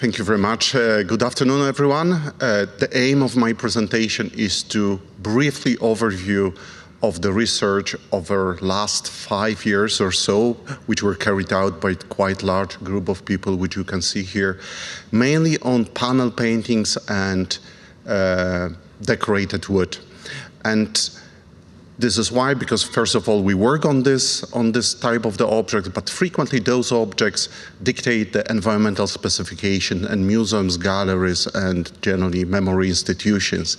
Thank you very much. Good afternoon, everyone. The aim of my presentation is to briefly overview of the research over last 5 years or so, which were carried out by quite large group of people, which you can see here, mainly on panel paintings and decorated wood. And this is why, because first of all, we work on this type of the object, but frequently those objects dictate the environmental specification and museums, galleries, and generally memory institutions.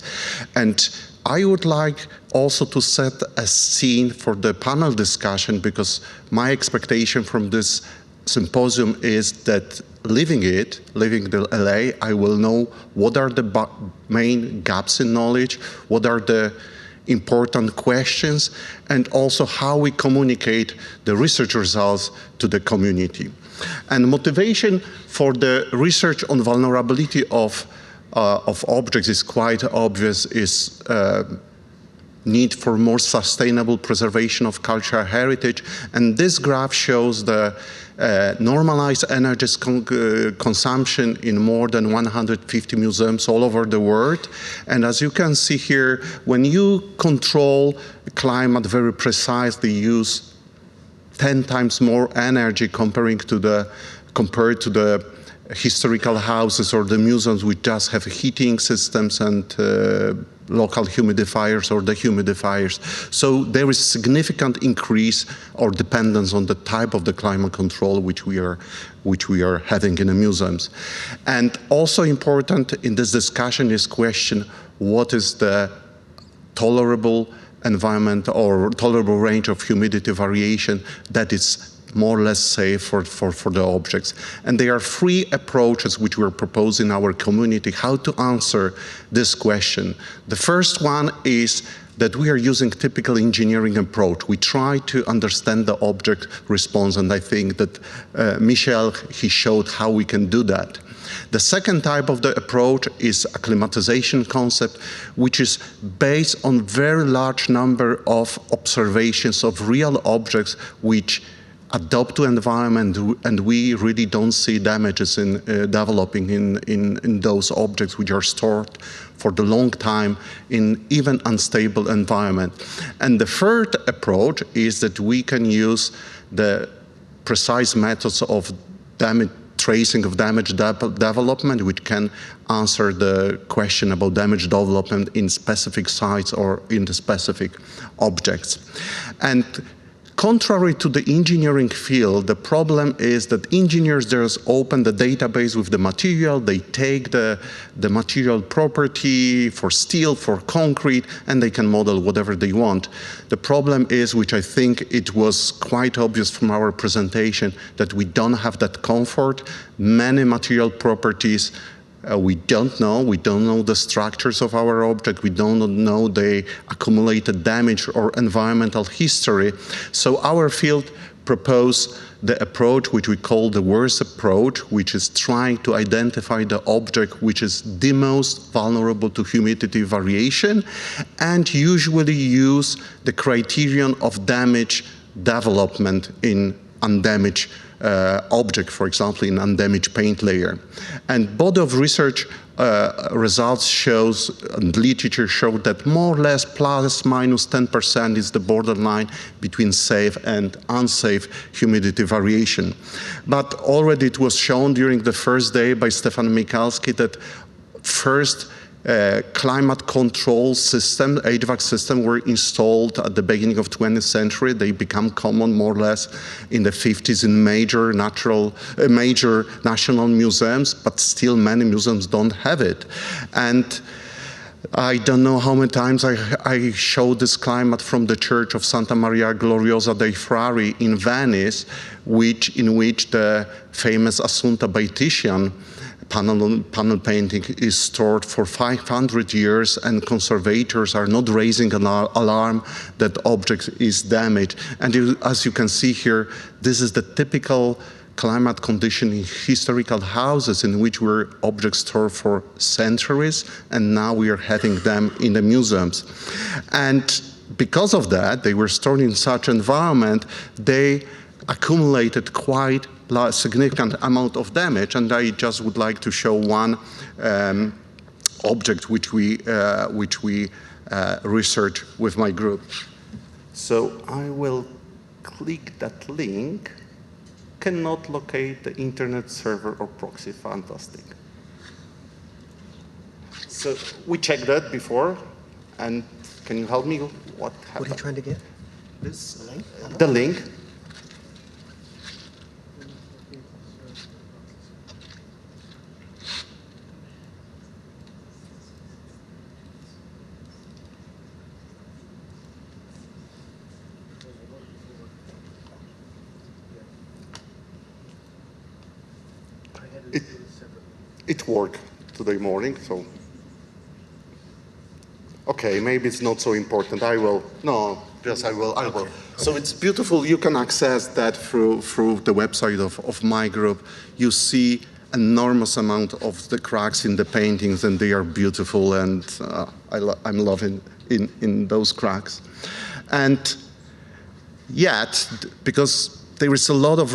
And I would like also to set a scene for the panel discussion, because my expectation from this symposium is that living the LA, I will know what are the main gaps in knowledge, what are the important questions, and also how we communicate the research results to the community. And motivation for the research on vulnerability of objects is quite obvious, is need for more sustainable preservation of cultural heritage. And this graph shows the normalized energy consumption in more than 150 museums all over the world. And as you can see here, when you control climate very precisely, use 10 times more energy compared to the historical houses or the museums which just have heating systems and local humidifiers or dehumidifiers. So there is significant increase or dependence on the type of the climate control which we are having in the museums. And also important in this discussion is question, what is the tolerable environment or tolerable range of humidity variation that is more or less safe for the objects. And there are 3 approaches which we're proposing in our community how to answer this question. The first one is that we are using typical engineering approach. We try to understand the object response, and I think that Michel, he showed how we can do that. The second type of the approach is acclimatization concept, which is based on very large number of observations of real objects which adapt to environment, and we really don't see damages in developing in those objects which are stored for the long time in even unstable environment. And the third approach is that we can use the precise methods of tracing of damage development, which can answer the question about damage development in specific sites or in the specific objects. And contrary to the engineering field, the problem is that engineers just open the database with the material, they take the material property for steel, for concrete, and they can model whatever they want. The problem is, which I think it was quite obvious from our presentation, that we don't have that comfort. Many material properties we don't know the structures of our object, we don't know the accumulated damage or environmental history. So our field proposed the approach which we call the worst approach, which is trying to identify the object which is the most vulnerable to humidity variation, and usually use the criterion of damage development in undamaged object, for example, in undamaged paint layer. And body of research results shows, and literature showed that more or less plus minus 10% is the borderline between safe and unsafe humidity variation. But already it was shown during the first day by Stefan Michalski that first climate control system, HVAC system, were installed at the beginning of 20th century. They become common more or less in the 50s in major national museums, but still many museums don't have it. And I don't know how many times I showed this climate from the Church of Santa Maria Gloriosa dei Frari in Venice, in which the famous Assunta by Titian panel painting is stored for 500 years, and conservators are not raising an alarm that object is damaged. And as you can see here, this is the typical climate condition in historical houses in which were objects stored for centuries, and now we are having them in the museums. And because of that, they were stored in such environment, they accumulated quite significant amount of damage, and I just would like to show one object which we researched with my group. So I will click that link. Cannot locate the internet server or proxy. Fantastic. So we checked that before, and can you help me? What happened? What are you trying to get? This link. The link. It worked today morning, so. Okay, maybe it's not so important. I will. No, yes, I will. I will. So it's beautiful. You can access that through the website of my group. You see enormous amount of the cracks in the paintings, and they are beautiful. And I'm loving in those cracks. And yet, because there is a lot of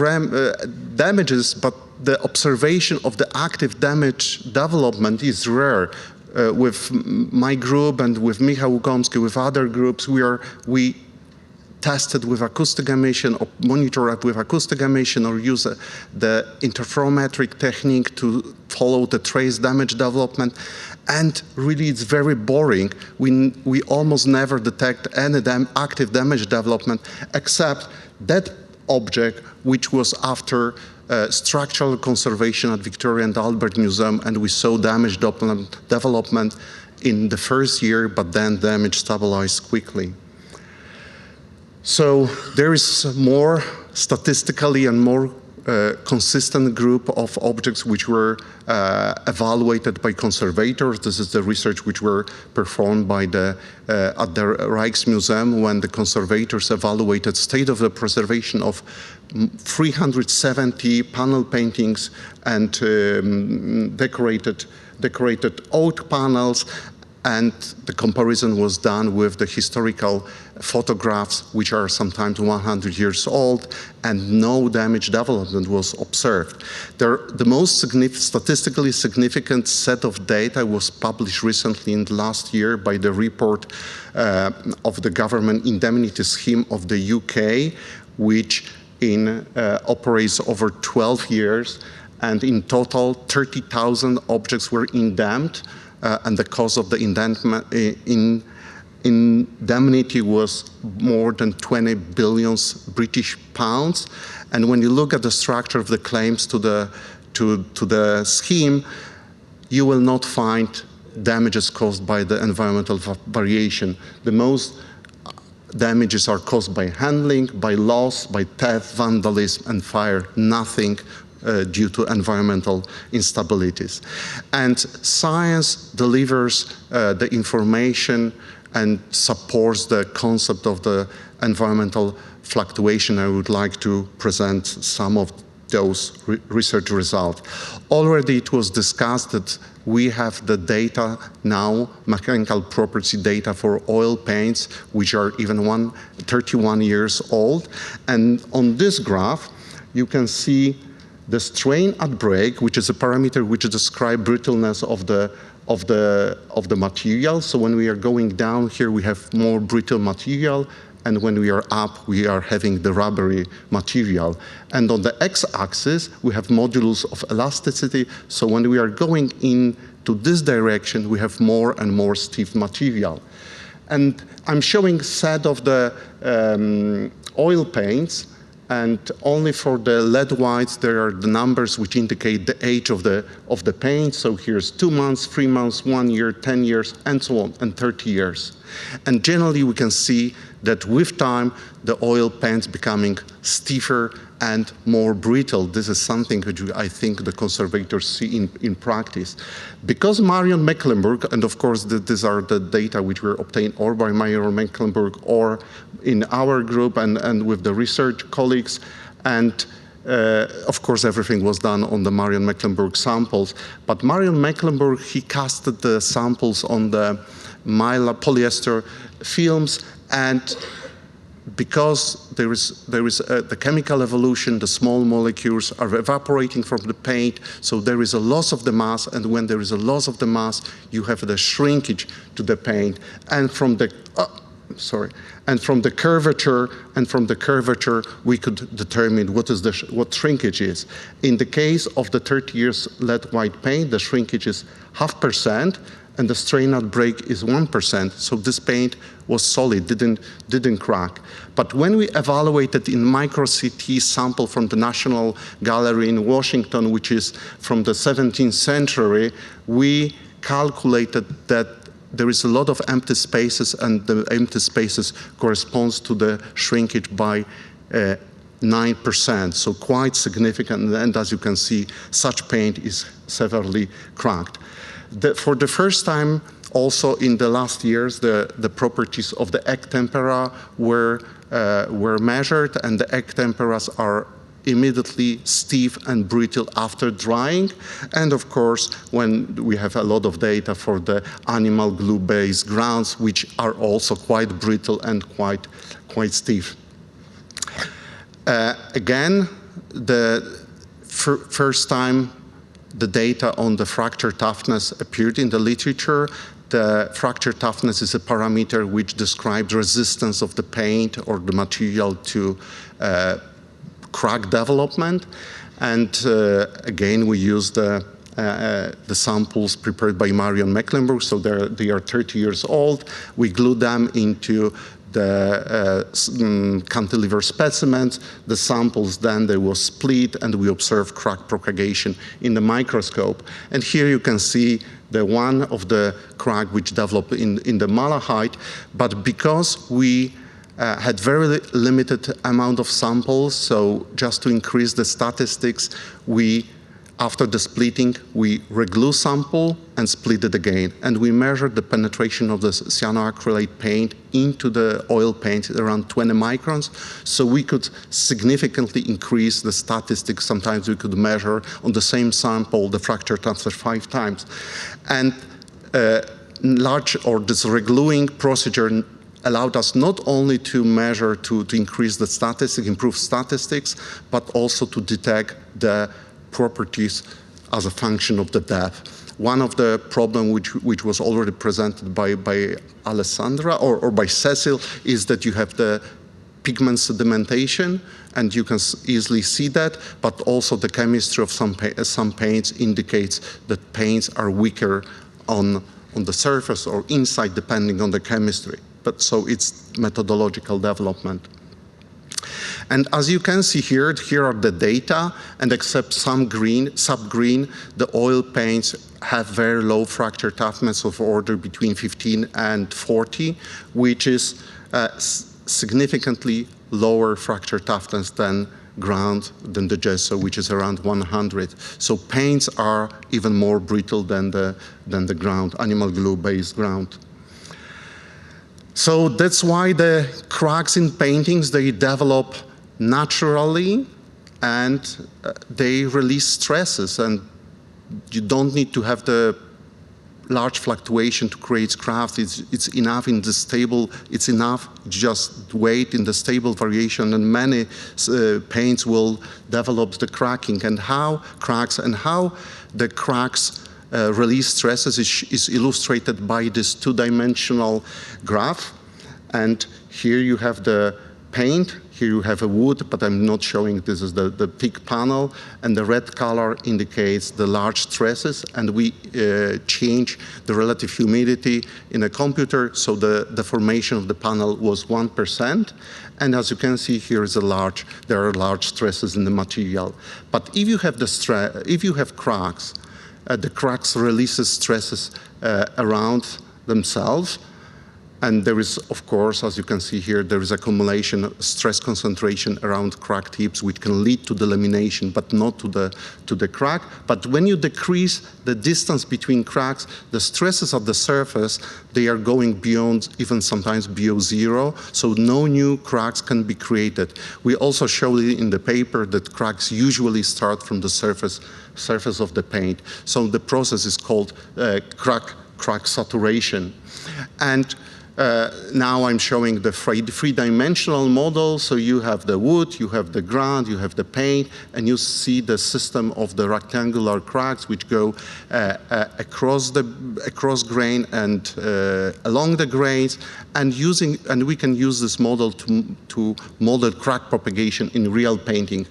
damages, but the observation of the active damage development is rare. With my group and with Michał Łukomski, with other groups, we tested with acoustic emission or monitor with acoustic emission or use the interferometric technique to follow the trace damage development. And really, it's very boring. We almost never detect any active damage development except that object which was after structural conservation at Victoria and Albert Museum, and we saw damage development in the first year, but then damage stabilized quickly. So there is more statistically and more consistent group of objects which were evaluated by conservators. This is the research which were performed by at the Rijksmuseum when the conservators evaluated state of the preservation of 370 panel paintings and decorated oak panels, and the comparison was done with the historical photographs, which are sometimes 100 years old, and no damage development was observed. The most statistically significant set of data was published recently in the last year by the report of the government indemnity scheme of the UK, which operates over 12 years, and in total 30,000 objects were indemned. And the cost of the indemnity was more than 20 billion British pounds. And when you look at the structure of the claims to the scheme, you will not find damages caused by the environmental variation. The most damages are caused by handling, by loss, by theft, vandalism, and fire. Nothing due to environmental instabilities. And science delivers the information and supports the concept of the environmental fluctuation. I would like to present some of those research results. Already it was discussed that we have the data now, mechanical property data for oil paints, which are even 31 years old. And on this graph, you can see the strain at break, which is a parameter which describes brittleness of the material. So when we are going down here, we have more brittle material, and when we are up, we are having the rubbery material. And on the x-axis, we have modulus of elasticity. So when we are going into this direction, we have more and more stiff material. And I'm showing a set of the oil paints. And only for the lead whites, there are the numbers which indicate the age of the paint. So here's 2 months, 3 months, 1 year, 10 years, and so on, and 30 years. And generally, we can see that with time, the oil paints becoming stiffer and more brittle. This is something which I think the conservators see in practice. Because Marion Mecklenburg, and of course these are the data which were obtained or by Marion Mecklenburg or in our group and with the research colleagues, and of course everything was done on the Marion Mecklenburg samples. But Marion Mecklenburg, he casted the samples on the Mylar polyester films, and because there is the chemical evolution, the small molecules are evaporating from the paint, so there is a loss of the mass, and when there is a loss of the mass, you have the shrinkage to the paint, and from the curvature, we could determine what shrinkage is. In the case of the 30 years lead white paint, the shrinkage is 0.5%, and the strain out break is 1%. So this paint was solid, didn't crack. But when we evaluated in micro-CT sample from the National Gallery in Washington, which is from the 17th century, we calculated that there is a lot of empty spaces, and the empty spaces corresponds to the shrinkage by 9%, so quite significant. And as you can see, such paint is severely cracked. For the first time, also in the last years, the properties of the egg tempera were measured, and the egg temperas are immediately stiff and brittle after drying. And of course, when we have a lot of data for the animal glue-based grounds, which are also quite brittle and quite stiff. Again, the first time the data on the fracture toughness appeared in the literature. The fracture toughness is a parameter which describes resistance of the paint or the material to crack development. And again, we use the samples prepared by Marion Mecklenburg, so they are 30 years old. We glue them into the cantilever specimens. The samples then they were split, and we observe crack propagation in the microscope. And here you can see the one of the crack which developed in the malachite, but because we had very limited amount of samples, so just to increase the statistics, after the splitting, we reglue sample and split it again. And we measured the penetration of the cyanoacrylate paint into the oil paint around 20 microns. So we could significantly increase the statistics. Sometimes we could measure on the same sample the fracture toughness 5 times. And this regluing procedure allowed us not only to measure, to increase the statistics, improve statistics, but also to detect the properties as a function of the depth. One of the problems which was already presented by Alessandra or by Cecil is that you have the pigment sedimentation, and you can easily see that, but also the chemistry of some paints indicates that paints are weaker on the surface or inside, depending on the chemistry. But so it's methodological development. And as you can see here are the data, and except some green, sub-green, the oil paints have very low fracture toughness of order between 15 and 40, which is significantly lower fracture toughness than the gesso, which is around 100. So paints are even more brittle than the ground, animal glue-based ground. So that's why the cracks in paintings, they develop naturally, and they release stresses, and you don't need to have the large fluctuation to create cracks. It's enough in the stable, it's enough just wait in the stable variation, and many paints will develop the cracking. And how the cracks release stresses is illustrated by this 2-dimensional graph. And here you have the paint, here you have a wood, but I'm not showing this is the thick panel, and the red color indicates the large stresses, and we change the relative humidity in a computer, so the deformation of the panel was 1%. And as you can see, there are large stresses in the material. But if you have cracks, the cracks releases stresses around themselves. And there is, of course, as you can see here, there is accumulation of stress concentration around crack tips, which can lead to the lamination, but not to the crack. But when you decrease the distance between cracks, the stresses at the surface, they are going beyond, even sometimes below 0, so no new cracks can be created. We also show in the paper that cracks usually start from the surface of the paint. So the process is called crack saturation. And now I'm showing the three-dimensional model. So you have the wood, you have the ground, you have the paint, and you see the system of the rectangular cracks which go across grain and along the grains, and we can use this model to model crack propagation in real painting.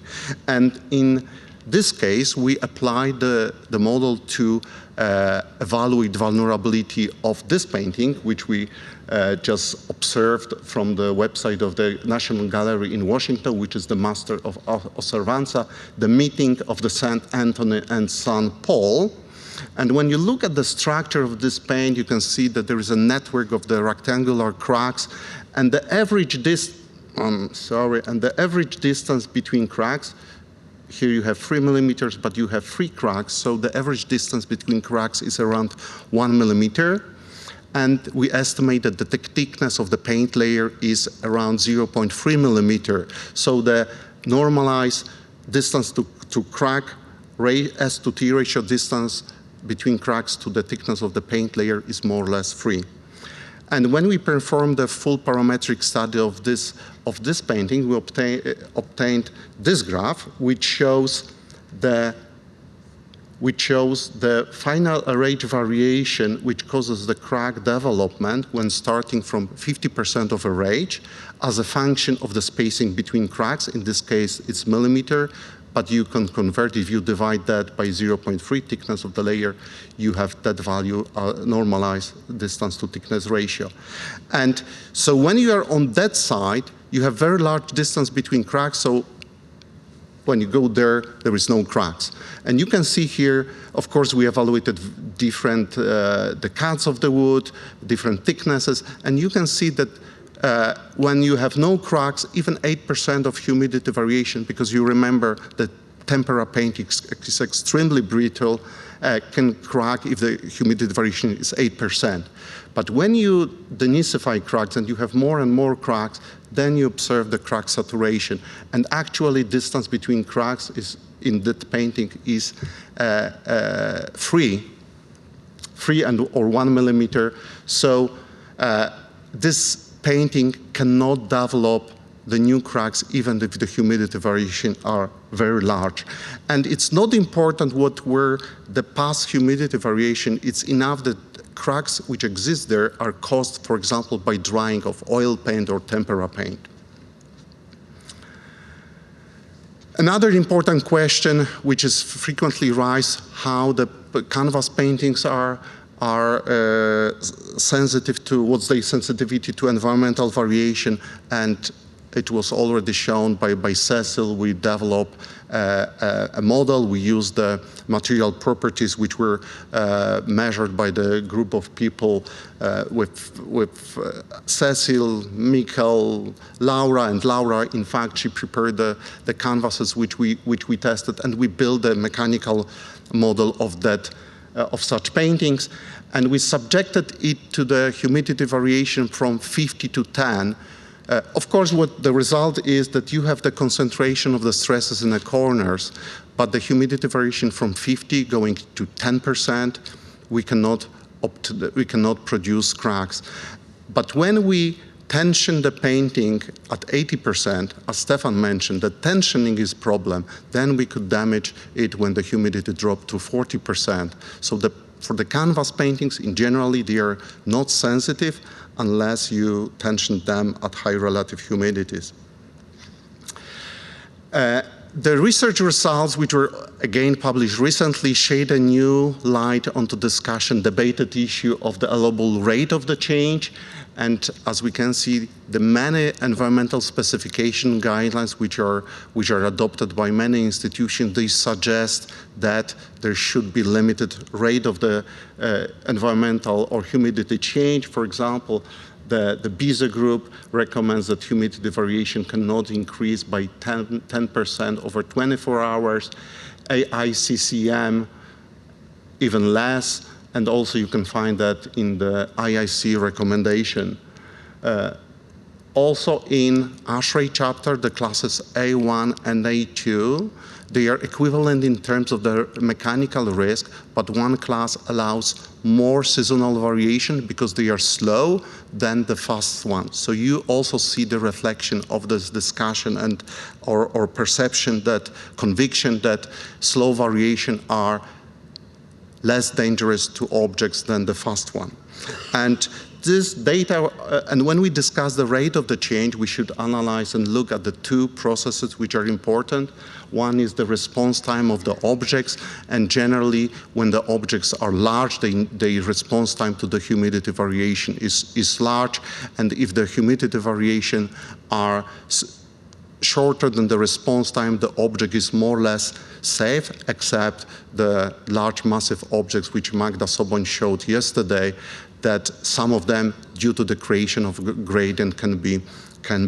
And in this case, we applied the model to evaluate vulnerability of this painting, which we just observed from the website of the National Gallery in Washington, which is the Master of Osservanza, the meeting of the St. Anthony and St. Paul. And when you look at the structure of this paint, you can see that there is a network of the rectangular cracks, and the average distance between cracks. Here you have 3 millimeters, but you have 3 cracks, so the average distance between cracks is around 1 millimeter. And we estimate that the thickness of the paint layer is around 0.3 millimeter. So the normalized distance to crack, S to T ratio distance between cracks to the thickness of the paint layer is more or less 3. And when we performed the full parametric study of this painting, we obtained this graph, which shows the final rate variation which causes the crack development when starting from 50% of a range as a function of the spacing between cracks. In this case, it's millimeter, but you can convert, if you divide that by 0.3 thickness of the layer, you have that value normalized distance to thickness ratio. And so when you are on that side, you have very large distance between cracks, so when you go there, there is no cracks. And you can see here, of course, we evaluated different, the cuts of the wood, different thicknesses, and you can see that when you have no cracks, even 8% of humidity variation, because you remember that tempera paint is extremely brittle, can crack if the humidity variation is 8%. But when you denudify cracks and you have more and more cracks, then you observe the crack saturation. And actually, distance between cracks in that painting is 3 or 1 millimeter. So this painting cannot develop the new cracks even if the humidity variation are very large. And it's not important what were the past humidity variation. It's enough that cracks which exist there are caused, for example, by drying of oil paint or tempera paint. Another important question which is frequently raised, how the canvas paintings are sensitive to, what's their sensitivity to environmental variation, and it was already shown by Cecil. We developed a model. We used the material properties which were measured by the group of people with Cecil, Mikkel, Laura, and Laura, in fact, she prepared the canvases which we tested, and we built a mechanical model of that, of such paintings, and we subjected it to the humidity variation from 50 to 10. Of course, what the result is that you have the concentration of the stresses in the corners, but the humidity variation from 50 going to 10%, we cannot produce cracks. But when we tension the painting at 80%, as Stefan mentioned, the tensioning is problem, then we could damage it when the humidity dropped to 40%. So for the canvas paintings, in generally, they are not sensitive unless you tension them at high relative humidities. The research results, which were again published recently, shed a new light onto discussion, debated issue of the allowable rate of the change. And as we can see, the many environmental specification guidelines which are adopted by many institutions, they suggest that there should be limited rate of the environmental or humidity change. For example, the BISA group recommends that humidity variation cannot increase by 10% over 24 hours, AICCM even less, and also you can find that in the IIC recommendation. Also in ASHRAE chapter, the classes A1 and A2, They are equivalent in terms of their mechanical risk, but one class allows more seasonal variation because they are slow than the fast one. So you also see the reflection of this discussion and or perception that conviction that slow variation are less dangerous to objects than the fast one. And this data, and when we discuss the rate of the change, we should analyze and look at the two processes which are important. One is the response time of the objects, and generally, when the objects are large, the response time to the humidity variation is large, and if the humidity variation are shorter than the response time, the object is more or less safe, except the large massive objects which Magda Soboń showed yesterday, that some of them, due to the creation of gradient, can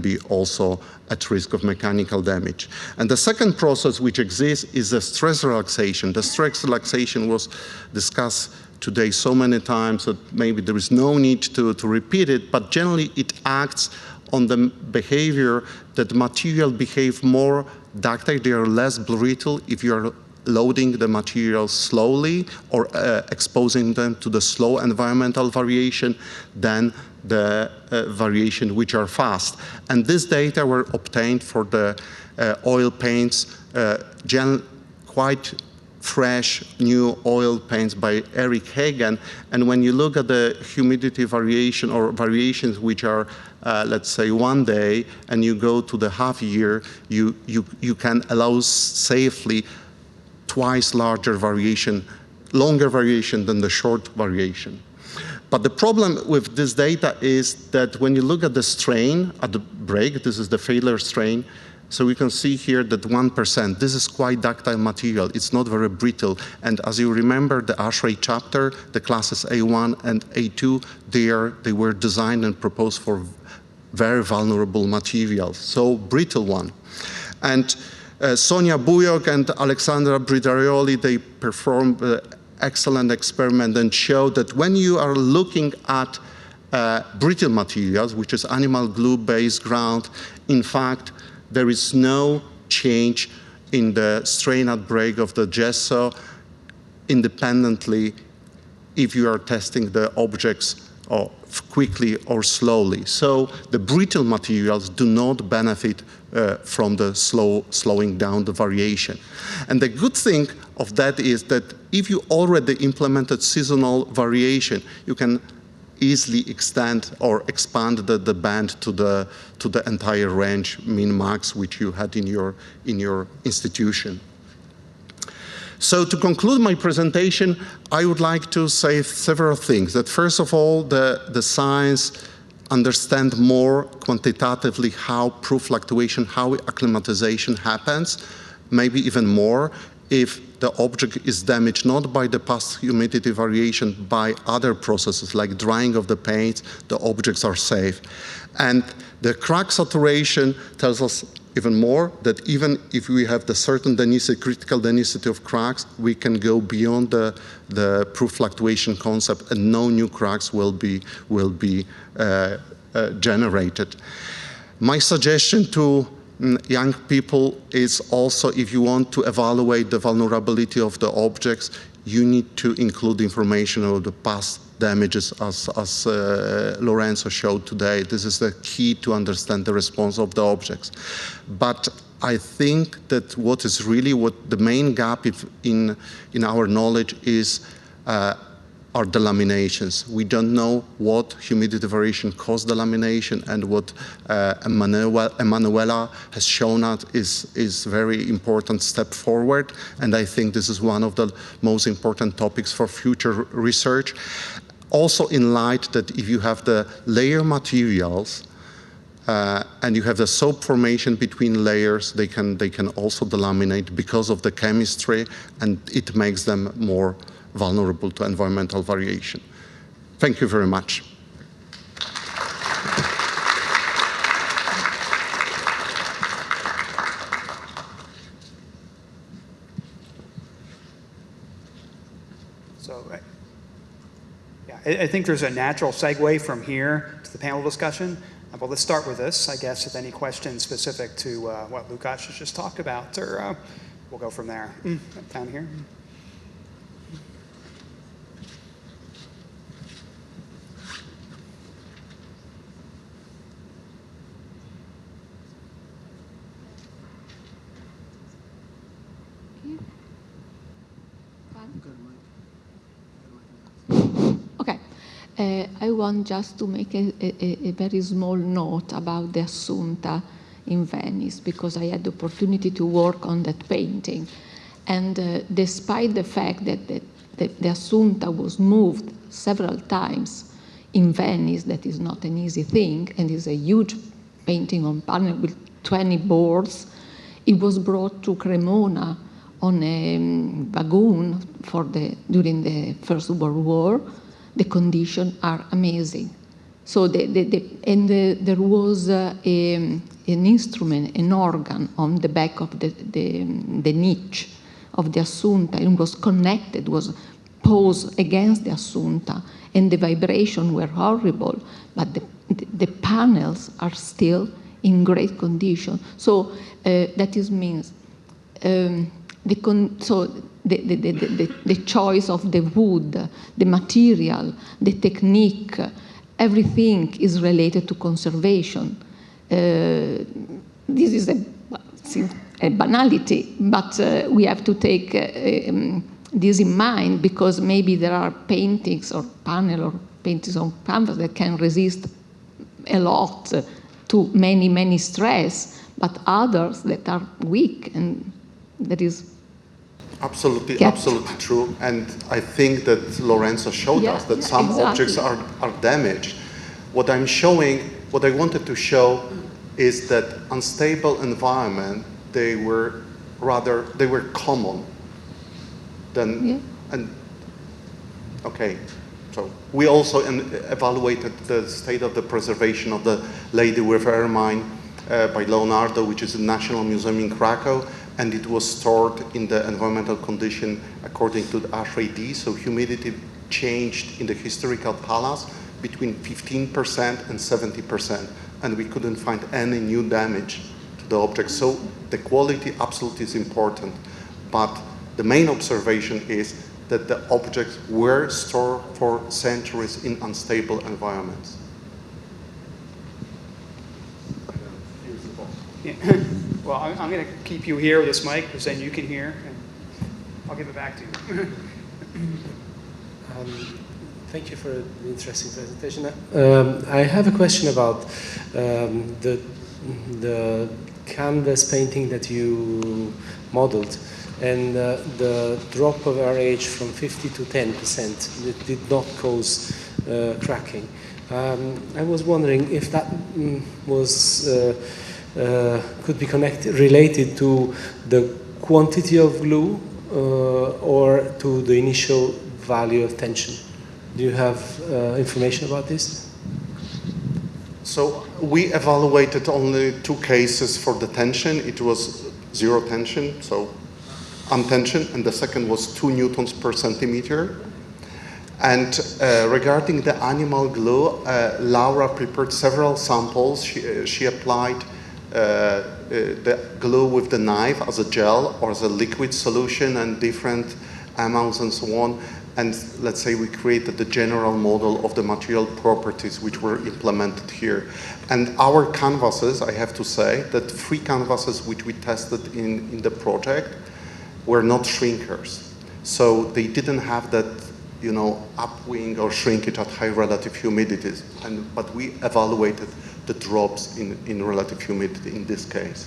be also at risk of mechanical damage. And the second process which exists is the stress relaxation. The stress relaxation was discussed today so many times that maybe there is no need to repeat it, but generally it acts on the behavior that material behave more ductile, they are less brittle if you are loading the materials slowly or exposing them to the slow environmental variation than the variation which are fast. And this data were obtained for the oil paints, quite fresh new oil paints by Eric Hagen. And when you look at the humidity variation or variations which are let's say 1 day, and you go to the half year, you can allow safely twice larger variation, longer variation than the short variation. But the problem with this data is that when you look at the strain at the break, this is the failure strain, so we can see here that 1%, this is quite ductile material, it's not very brittle. And as you remember, the ASHRAE chapter, the classes A1 and A2, they were designed and proposed for very vulnerable materials, so brittle one. And Sonia Bujok and Alexandra Bridarioli, they performed excellent experiment and showed that when you are looking at brittle materials, which is animal glue-based ground, in fact, there is no change in the strain at break of the gesso independently if you are testing the objects or quickly or slowly. So the brittle materials do not benefit from the slowing down the variation. And the good thing of that is that if you already implemented seasonal variation, you can easily extend or expand the band to the entire range, min max, which you had in your institution. So to conclude my presentation, I would like to say several things. That first of all, the science understand more quantitatively how proof fluctuation, how acclimatization happens, maybe even more if the object is damaged not by the past humidity variation, by other processes like drying of the paints, the objects are safe. And the crack saturation tells us even more that even if we have the certain density, critical density of cracks, we can go beyond the proof fluctuation concept and no new cracks will be generated. My suggestion to young people is also, if you want to evaluate the vulnerability of the objects, you need to include information of the past damages as Lorenzo showed today. This is the key to understand the response of the objects. But I think that what is really the main gap in our knowledge is are the laminations. We don't know what humidity variation caused the lamination, and what Emanuela has shown us is very important step forward, and I think this is one of the most important topics for future research. Also in light that if you have the layer materials and you have the soap formation between layers, they can also delaminate because of the chemistry, and it makes them more vulnerable to environmental variation. Thank you very much. So, yeah, I think there's a natural segue from here to the panel discussion. But let's start with this, I guess, if any questions specific to what Lukáš has just talked about, or we'll go from there. Down here. Okay. I want just to make a very small note about the Assunta in Venice, because I had the opportunity to work on that painting. And despite the fact that the Assunta was moved several times in Venice, that is not an easy thing, and is a huge painting on panel with 20 boards, it was brought to Cremona on a wagon during the First World War. The conditions are amazing. So there was an instrument, an organ on the back of the niche of the Assunta. It was connected, was posed against the Assunta, and the vibrations were horrible, but the panels are still in great condition. So that means the choice of the wood, the material, the technique, everything is related to conservation. This is a banality, but we have to take this in mind, because maybe there are paintings or panel or paintings on canvas that can resist a lot to many stress, but others that are weak, and that is absolutely true. And I think that Lorenzo showed us that some objects are damaged. What I'm showing, what I wanted to show is that unstable environment, they were common than, okay. So we also evaluated the state of the preservation of the Lady with Ermine by Leonardo, which is a National Museum in Krakow, and it was stored in the environmental condition according to the ASHRAE-D, so humidity changed in the historical palace between 15% and 70%, and we couldn't find any new damage to the object. So the quality absolutely is important, but the main observation is that the objects were stored for centuries in unstable environments. Yeah. Well, I'm going to keep you here with this mic, because then you can hear, and I'll give it back to you. Thank you for the interesting presentation. I have a question about the canvas painting that you modeled, and the drop of RH from 50 to 10% that did not cause cracking. I was wondering if that was could be related to the quantity of glue or to the initial value of tension. Do you have information about this? So we evaluated only 2 cases for the tension. It was 0 tension, so untension, and the second was 2 newtons per centimeter. And regarding the animal glue, Laura prepared several samples. She applied the glue with the knife as a gel or as a liquid solution, and different amounts and so on. And let's say we created the general model of the material properties which were implemented here. And our canvases, I have to say, that 3 canvases which we tested in the project were not shrinkers. So they didn't have that, you know, upwing or shrinkage at high relative humidities. But we evaluated the drops in relative humidity in this case.